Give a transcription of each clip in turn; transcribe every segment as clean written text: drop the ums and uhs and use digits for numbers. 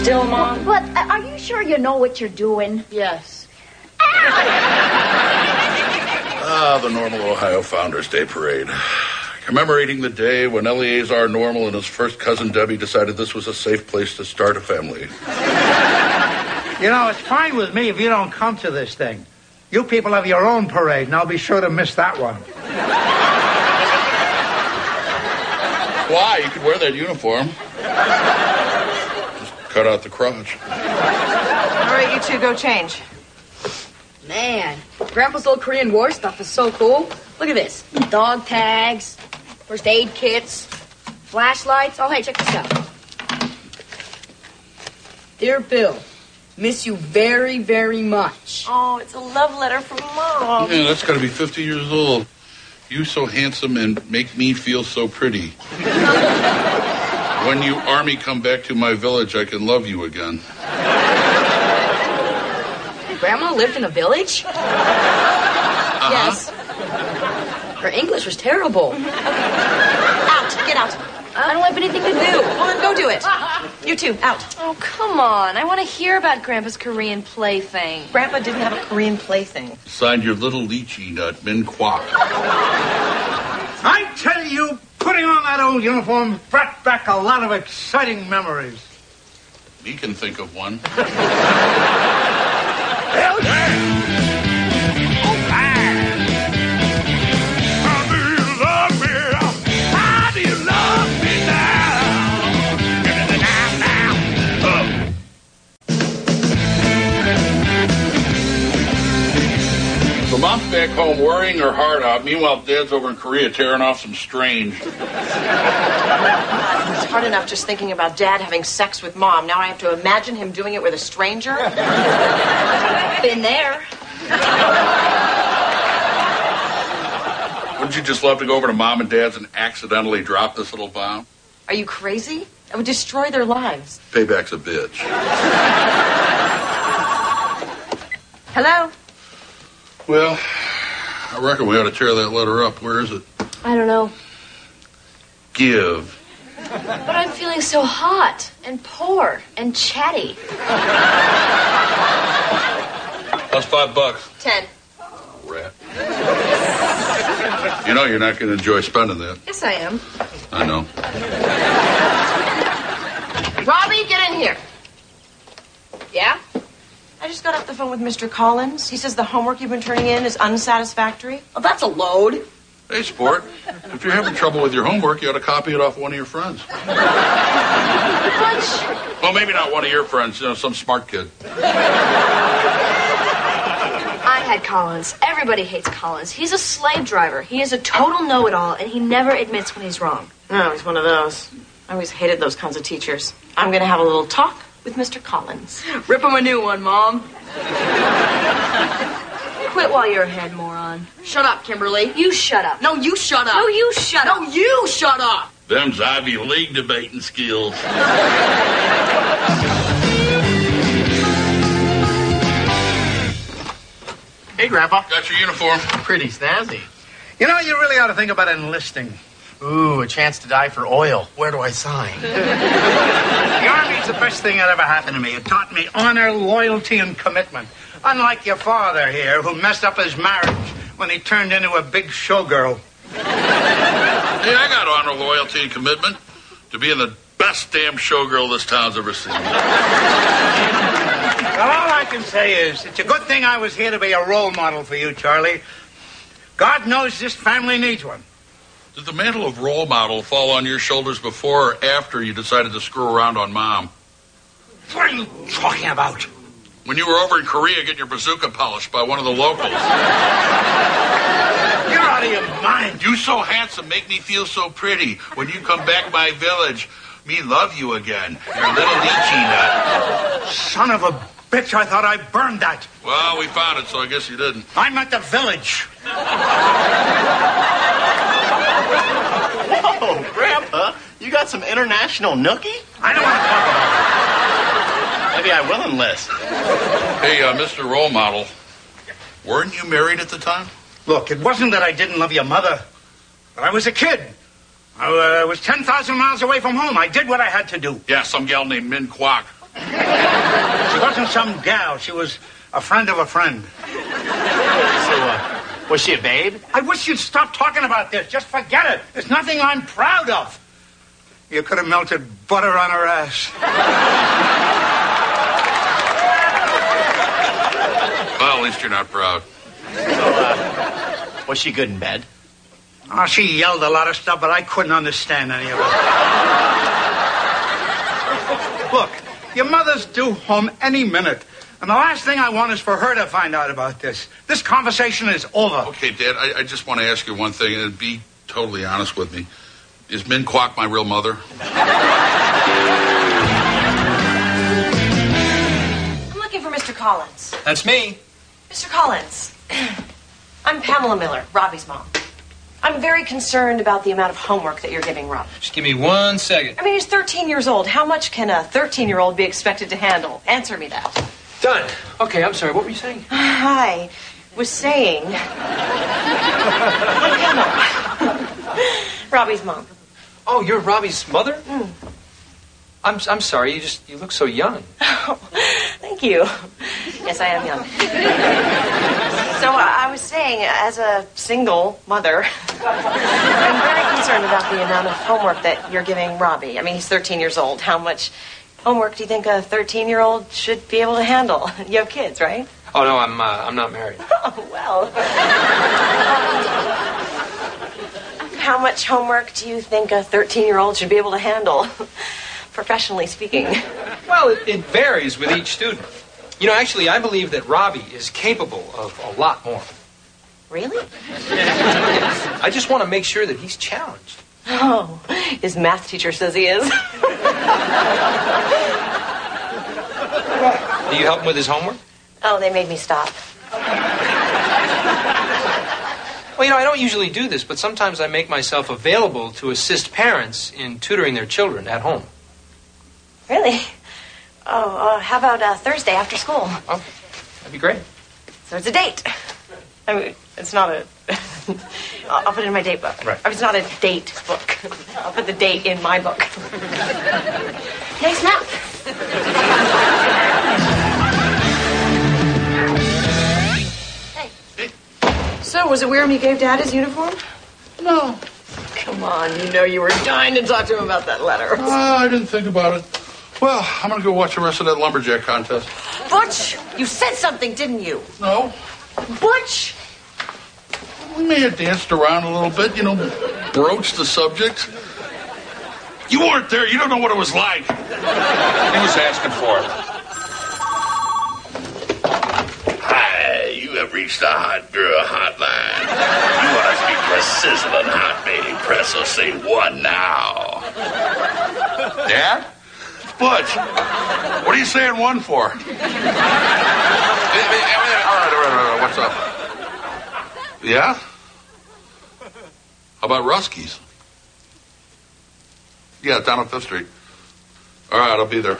still, Mom? But are you sure you know what you're doing? Yes. The normal Ohio Founders Day Parade. Commemorating the day when Eleazar Normal and his first cousin Debbie decided this was a safe place to start a family. You know, it's fine with me if you don't come to this thing. You people have your own parade, and I'll be sure to miss that one. Why? You could wear that uniform. Just cut out the crotch. All right, you two go change. Man, Grandpa's old Korean War stuff is so cool. Look at this. Dog tags, first aid kits, flashlights. Oh, hey, check this out. Dear Bill, miss you very, very much. Oh, it's a love letter from Mom. Yeah, that's got to be 50 years old. You so handsome and make me feel so pretty. When you army come back to my village, I can love you again. Grandma lived in a village? Yes. Her English was terrible. Out. Get out. I don't have anything to do. Well, then go do it. You two, out. Oh, come on. I want to hear about Grandpa's Korean plaything. Grandpa didn't have a Korean plaything. Signed your little lychee nut, Min Kwok. I tell you, putting on that old uniform brought back a lot of exciting memories. We can think of one. Hell yeah! So Mom's back home worrying her heart out. Meanwhile, Dad's over in Korea tearing off some strange. It's hard enough just thinking about Dad having sex with Mom. Now I have to imagine him doing it with a stranger. Been there. Wouldn't you just love to go over to Mom and Dad's and accidentally drop this little bomb? Are you crazy? It would destroy their lives. Payback's a bitch. Hello? Well, I reckon we ought to tear that letter up. Where is it? I don't know. Give. But I'm feeling so hot and poor and chatty. That's $5. 10. Rat. You know you're not going to enjoy spending that. Yes, I am. I know. Robbie, get in here. Yeah? I just got off the phone with Mr. Collins. He says the homework you've been turning in is unsatisfactory. Well, that's a load. Hey, sport, if you're having trouble with your homework, you ought to copy it off one of your friends. What? Well, maybe not one of your friends, some smart kid. I had Collins. Everybody hates Collins. He's a slave driver. He is a total know-it-all, and he never admits when he's wrong. No, he's one of those. I always hated those kinds of teachers. I'm going to have a little talk with Mr. Collins. Rip him a new one, Mom. Quit while you're ahead, moron. Shut up, Kimberly. You shut up. No, you shut up. No, you shut up. No, you shut up. Them's Ivy League debating skills. Hey, Grandpa. Got your uniform? Pretty snazzy. You know, you really ought to think about enlisting. Ooh, a chance to die for oil. Where do I sign? The Army's the best thing that ever happened to me. It taught me honor, loyalty, and commitment. Unlike your father here, who messed up his marriage when he turned into a big showgirl. Hey, I got honor, loyalty, and commitment to being the best damn showgirl this town's ever seen. Well, all I can say is, it's a good thing I was here to be a role model for you, Charlie. God knows this family needs one. Did the mantle of role model fall on your shoulders before or after you decided to screw around on Mom? What are you talking about? When you were over in Korea getting your bazooka polished by one of the locals. You're out of your mind. You so handsome, make me feel so pretty. When you come back my village, me love you again. Your little lychee nut. Son of a bitch, I thought I burned that. Well, we found it, so I guess you didn't. I'm at the village. Whoa, Grandpa, you got some international nookie? I don't want to talk about it. Maybe I will enlist. Hey, Mr. Role Model, weren't you married at the time? Look, it wasn't that I didn't love your mother, but I was a kid. I was 10,000 miles away from home. I did what I had to do. Yeah, some gal named Min Kwok. She wasn't some gal. She was a friend of a friend. So, was she a babe? I wish you'd stop talking about this. Just forget it. It's nothing I'm proud of. You could have melted butter on her ass. Well, at least you're not proud. So, was she good in bed? Oh, she yelled a lot of stuff, but I couldn't understand any of it. Look, your mother's due home any minute. And the last thing I want is for her to find out about this. This conversation is over. Okay, Dad, I just want to ask you one thing, and be totally honest with me. Is Min Kwok my real mother? I'm looking for Mr. Collins. That's me. Mr. Collins, I'm Pamela Miller, Robbie's mom. I'm very concerned about the amount of homework that you're giving Rob. Just give me 1 second. I mean, he's 13 years old. How much can a 13-year-old be expected to handle? Answer me that. Done. Okay, I'm sorry. What were you saying? I was saying... I'm Pamela. Robbie's mom. Oh, you're Robbie's mother? Mm. I'm sorry. You look so young. Oh, thank you. Yes, I am young. So I was saying, as a single mother, I'm very concerned about the amount of homework that you're giving Robbie. I mean, he's 13 years old. How much homework do you think a 13-year-old should be able to handle? You have kids, right? Oh no, I'm not married. Oh well. How much homework do you think a 13-year-old should be able to handle? Professionally speaking. Well, it varies with each student. You know, actually, I believe that Robbie is capable of a lot more. Really? I just want to make sure that he's challenged. Oh, his math teacher says he is. Do you help him with his homework? Oh, they made me stop. Well, you know, I don't usually do this, but sometimes I make myself available to assist parents in tutoring their children at home. Really? Oh, how about Thursday after school? Oh, that'd be great. So it's a date. I mean, it's not a... I'll put it in my date book. Right. It's not a date book. I'll put the date in my book. Nice map. Hey. So, was it weird when you gave Dad his uniform? No. Come on, you know you were dying to talk to him about that letter. I didn't think about it. Well, I'm going to go watch the rest of that lumberjack contest. Butch, you said something, didn't you? No. Butch! We may have danced around a little bit, broached the subject. You weren't there. You don't know what it was like. He was asking for it. Hi, you have reached the Hot Girl Hotline. You want to speak to a sizzling hot lady, press or say one now. Dad? Butch, what are you saying one for? All right. What's up? Yeah? How about Ruskies? Yeah, down on Fifth Street. All right, I'll be there.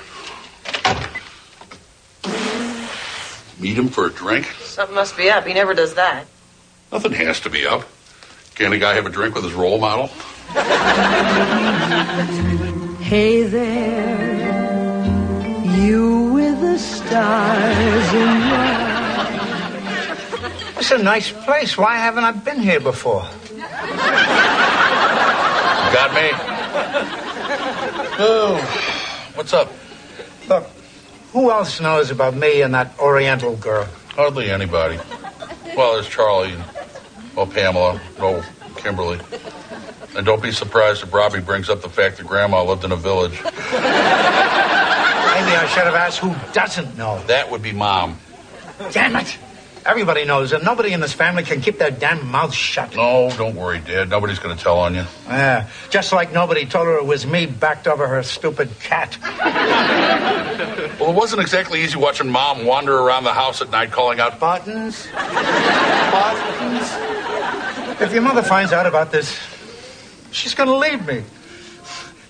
Meet him for a drink? Something must be up. He never does that. Nothing has to be up. Can't a guy have a drink with his role model? Hey there, you with the stars in your eyes. It's a nice place. Why haven't I been here before? Got me? Oh, what's up? Look, who else knows about me and that Oriental girl? Hardly anybody. Well, there's Charlie and, Pamela, Kimberly. And don't be surprised if Robbie brings up the fact that Grandma lived in a village. Maybe I should have asked who doesn't know. That would be Mom. Damn it. Everybody knows, and nobody in this family can keep their damn mouth shut. No, don't worry, Dad. Nobody's going to tell on you. Yeah, just like nobody told her it was me backed over her stupid cat. Well, it wasn't exactly easy watching Mom wander around the house at night calling out, Buttons. Buttons. If your mother finds out about this, she's going to leave me.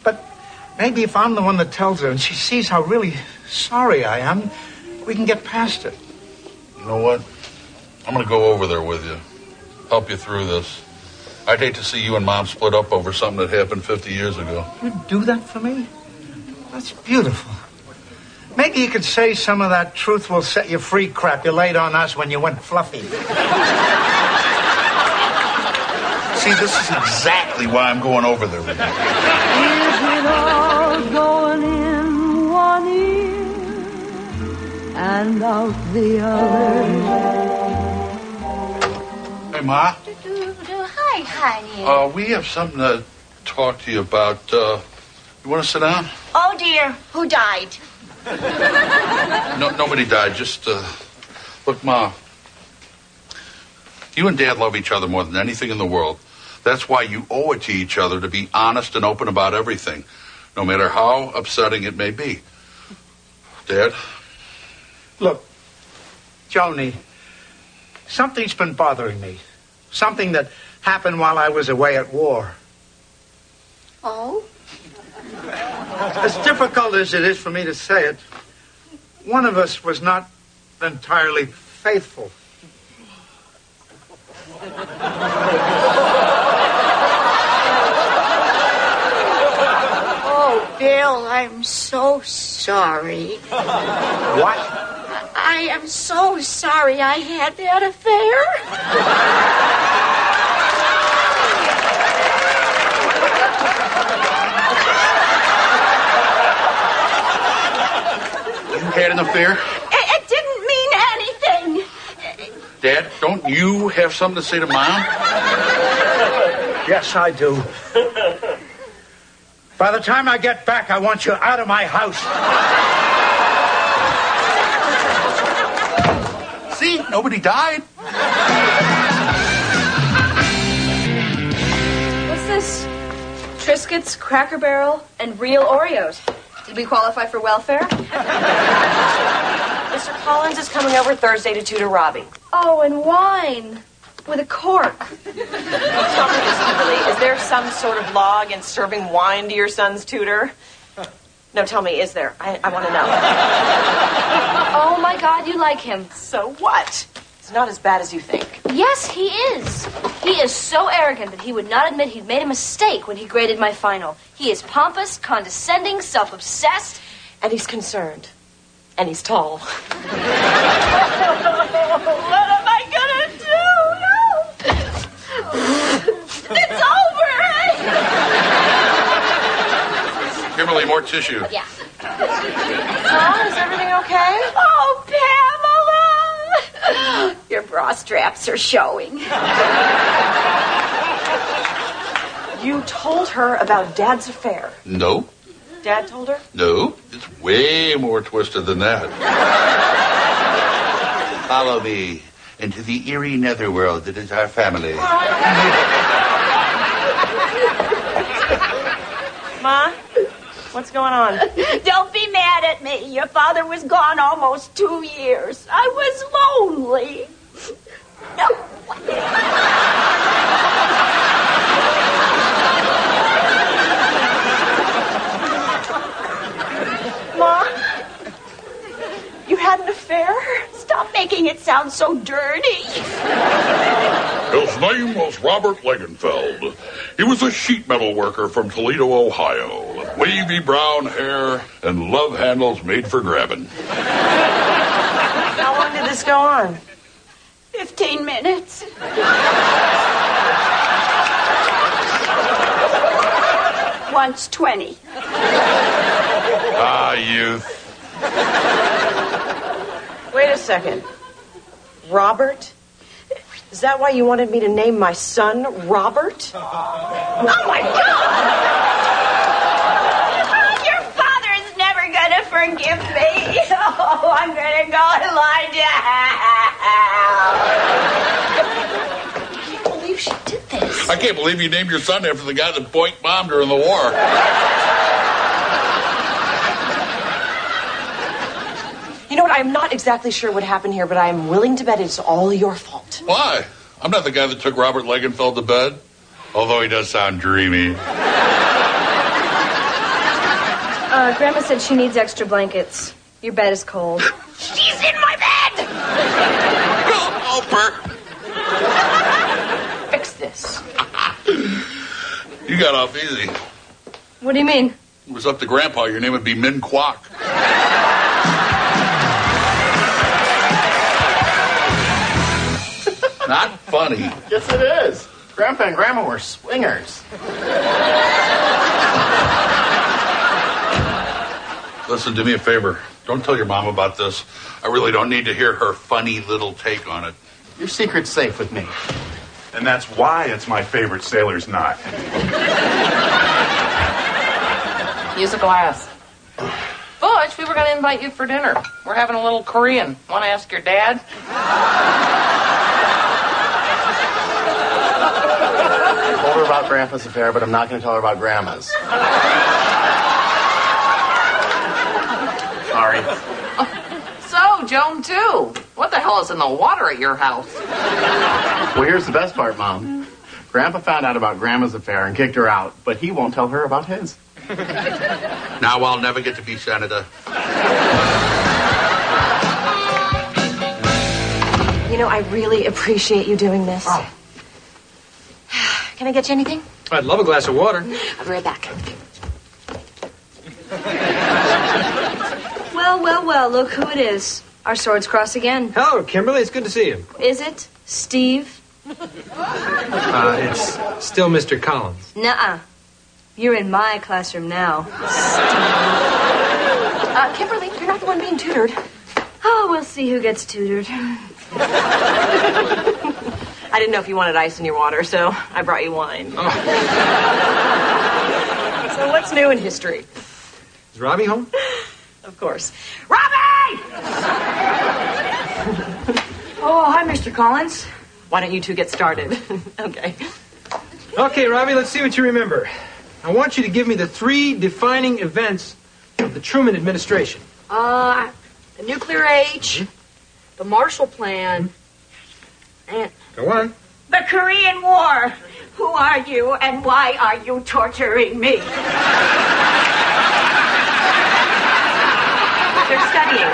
But maybe if I'm the one that tells her and she sees how really sorry I am, we can get past it. You know what? I'm going to go over there with you. Help you through this. I'd hate to see you and Mom split up over something that happened 50 years ago. You'd do that for me? That's beautiful. Maybe you could say some of that truth will set you free crap you laid on us when you went fluffy. See, this is exactly why I'm going over there with you. Is it all going in one ear and out the other? Hey, Ma. Hi, honey. We have something to talk to you about. You want to sit down? Oh, dear. Who died? No, nobody died. Just, look, Ma. You and Dad love each other more than anything in the world. That's why you owe it to each other to be honest and open about everything, no matter how upsetting it may be. Dad? Look, Joni, something's been bothering me. Something that happened while I was away at war. Oh? As difficult as it is for me to say it, one of us was not entirely faithful. Oh, Bill, I'm so sorry. What? I am so sorry I had that affair. You had an affair? It didn't mean anything. Dad, don't you have something to say to Mom? Yes, I do. By the time I get back, I want you out of my house. See, nobody died. What's this? Triscuits, Cracker Barrel, and real Oreos. Did we qualify for welfare? Mr. Collins is coming over Thursday to tutor Robbie. Oh, and wine. With a cork. Tell me this, Kimberly, is there some sort of law against serving wine to your son's tutor? No, tell me, is there? I want to know. Oh, my God, you like him. So what? It's not as bad as you think. Yes, he is. He is so arrogant that he would not admit he'd made a mistake when he graded my final. He is pompous, condescending, self-obsessed. And he's concerned. And he's tall. What am I gonna do? No. It's over. Kimberly, more tissue. Yeah. Mom, is everything okay? Oh, Pamela. Your bra straps are showing. You told her about Dad's affair. No. Dad told her? No. It's way more twisted than that. Follow me into the eerie netherworld that is our family. Ma, what's going on? Don't be mad at me. Your father was gone almost 2 years. I was lonely. Ma, you had an affair? Stop making it sound so dirty. His name was Robert Legenfeld. He was a sheet metal worker from Toledo, Ohio. Wavy brown hair and love handles made for grabbing. How long did this go on? 15 minutes. Once 20. Ah, youth. Wait a second. Robert? Is that why you wanted me to name my son Robert? Oh, my God! Your father's never gonna forgive me. Oh, I'm gonna go and lie down. I can't believe she did this. I can't believe you named your son after the guy that boinked Mom during the war. You know what? I'm not exactly sure what happened here, but I am willing to bet it's all your fault. Why? I'm not the guy that took Robert Legenfeld to bed. Although he does sound dreamy. Grandma said she needs extra blankets. Your bed is cold. She's in my bed! Go help her. Fix this. You got off easy. What do you mean? It was up to Grandpa. Your name would be Min Kwok. not funny. Yes, it is. Grandpa and Grandma were swingers. Listen, do me a favor. Don't tell your mom about this. I really don't need to hear her funny little take on it. Your secret's safe with me. And that's why it's my favorite sailor's knot. Use a glass. Butch, we were going to invite you for dinner. We're having a little Korean. Want to ask your dad? I told her about Grandpa's affair, but I'm not going to tell her about Grandma's. Sorry. So, Joan, too. What the hell is in the water at your house? Well, here's the best part, Mom. Grandpa found out about Grandma's affair and kicked her out, but he won't tell her about his. Now I'll never get to be senator. You know, I really appreciate you doing this. Oh. Can I get you anything? I'd love a glass of water. I'll be right back. Well, look who it is. Our swords cross again. Hello, Kimberly. It's good to see you. Is it? Steve? It's still Mr. Collins. Nuh-uh. You're in my classroom now. Kimberly, you're not the one being tutored. Oh, we'll see who gets tutored. I didn't know if you wanted ice in your water, so I brought you wine. Oh. So what's new in history? Is Robbie home? Of course. Robbie! Oh, hi, Mr. Collins. Why don't you two get started? Okay. Okay, Robbie, let's see what you remember. I want you to give me the 3 defining events of the Truman administration. The nuclear age, the Marshall Plan, and... Go on. The Korean War. Who are you and why are you torturing me? They're studying.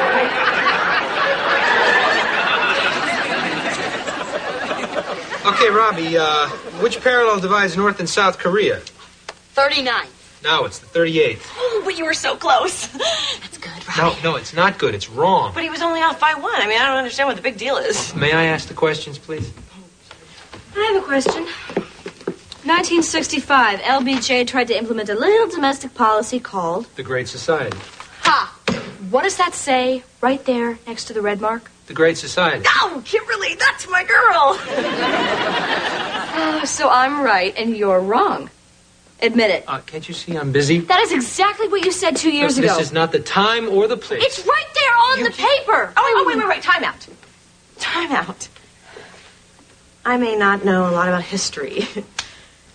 Okay, Robbie, which parallel divides North and South Korea? 39. No, it's the 38th. Oh, but you were so close. That's good, right? No, it's not good. It's wrong. But he was only off by 1. I mean, I don't understand what the big deal is. May I ask the questions, please? I have a question. 1965, LBJ tried to implement a little domestic policy called... The Great Society. Ha! What does that say right there next to the red mark? The Great Society. Oh, Kimberly, that's my girl. So I'm right and you're wrong. Admit it. Can't you see I'm busy? That is exactly what you said 2 years ago. This is not the time or the place. It's right there on the paper. Oh, wait. Time out. Time out. I may not know a lot about history,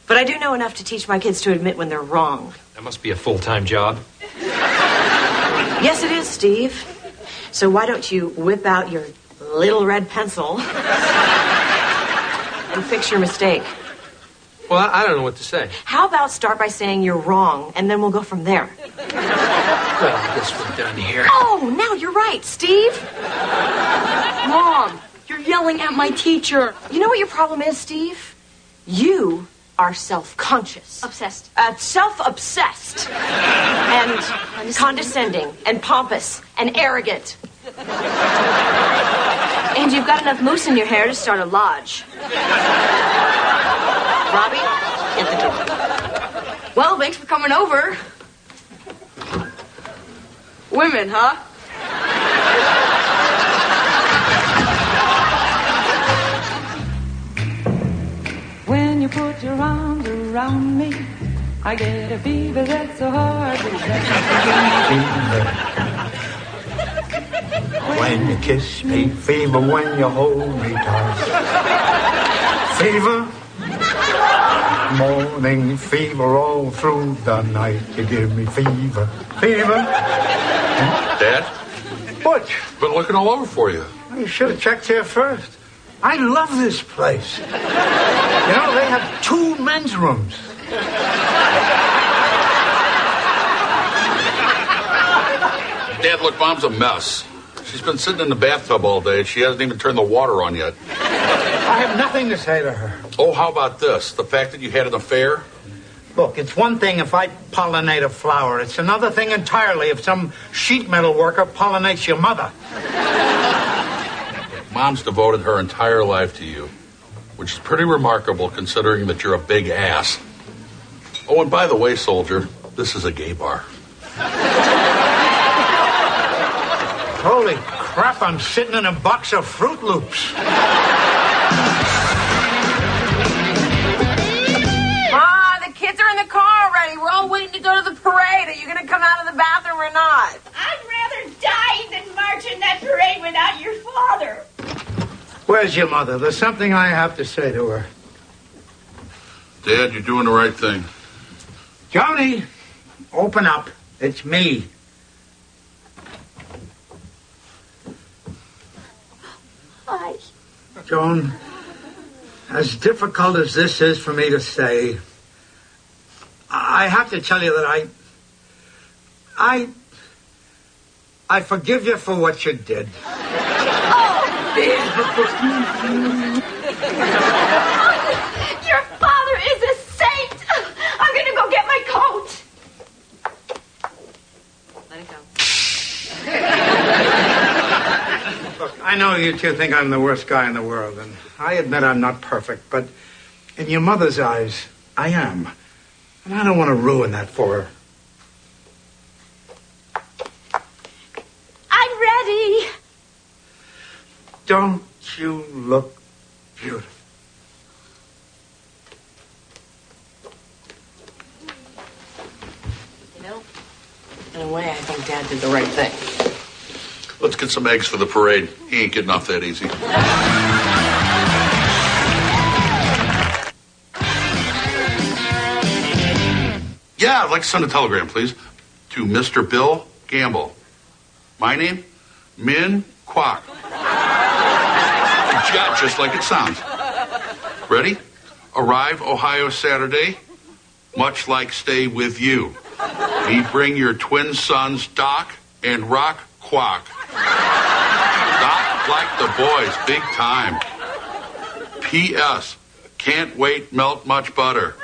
but I do know enough to teach my kids to admit when they're wrong. That must be a full-time job. Yes, it is, Steve. So why don't you whip out your little red pencil and fix your mistake? Well, I don't know what to say. How about start by saying you're wrong, and then we'll go from there. Well, I guess we're done here. Oh, now you're right, Steve. Mom, you're yelling at my teacher. You know what your problem is, Steve? You are self-conscious. Obsessed. Self-obsessed. And condescending. And pompous. And arrogant. And you've got enough mousse in your hair to start a lodge. Robbie, get the door. Well, thanks for coming over. Women, huh? When you put your arms around me, I get a fever that's so hard to Fever. When you kiss me, fever. When you hold me tight, fever. Morning fever all through the night. You give me fever. Fever. Dad? Butch. Been looking all over for you. You should have checked here first. I love this place. You know, they have 2 men's rooms. Dad, look, Mom's a mess. She's been sitting in the bathtub all day. She hasn't even turned the water on yet. I have nothing to say to her. Oh, how about this? The fact that you had an affair? Look, it's one thing if I pollinate a flower. It's another thing entirely if some sheet metal worker pollinates your mother. Mom's devoted her entire life to you. which is pretty remarkable considering that you're a big ass. Oh, and by the way, soldier, this is a gay bar. Holy crap, I'm sitting in a box of Fruit Loops. The kids are in the car already. We're all waiting to go to the parade. Are you going to come out of the bathroom or not? I'd rather die than march in that parade without your father. Where's your mother? There's something I have to say to her. Dad, you're doing the right thing. Joni, open up. It's me. Hi. Joan, as difficult as this is for me to say, I have to tell you that I forgive you for what you did. Your father is a saint. I'm going to go get my coat. Let it go. Look, I know you two think I'm the worst guy in the world, and I admit I'm not perfect, but in your mother's eyes, I am. And I don't want to ruin that for her. I'm ready. Don't you look beautiful? You know, in a way, I think Dad did the right thing. Let's get some eggs for the parade. He ain't getting off that easy. Yeah, I'd like to send a telegram, please, to Mr. Bill Gamble. My name? Min Kwok. Yeah, just like it sounds. Ready? Arrive Ohio Saturday, much like stay with you. Me bring your twin sons, Doc and Rock Kwok. Doc like the boys, big time. P.S. Can't wait, melt much butter.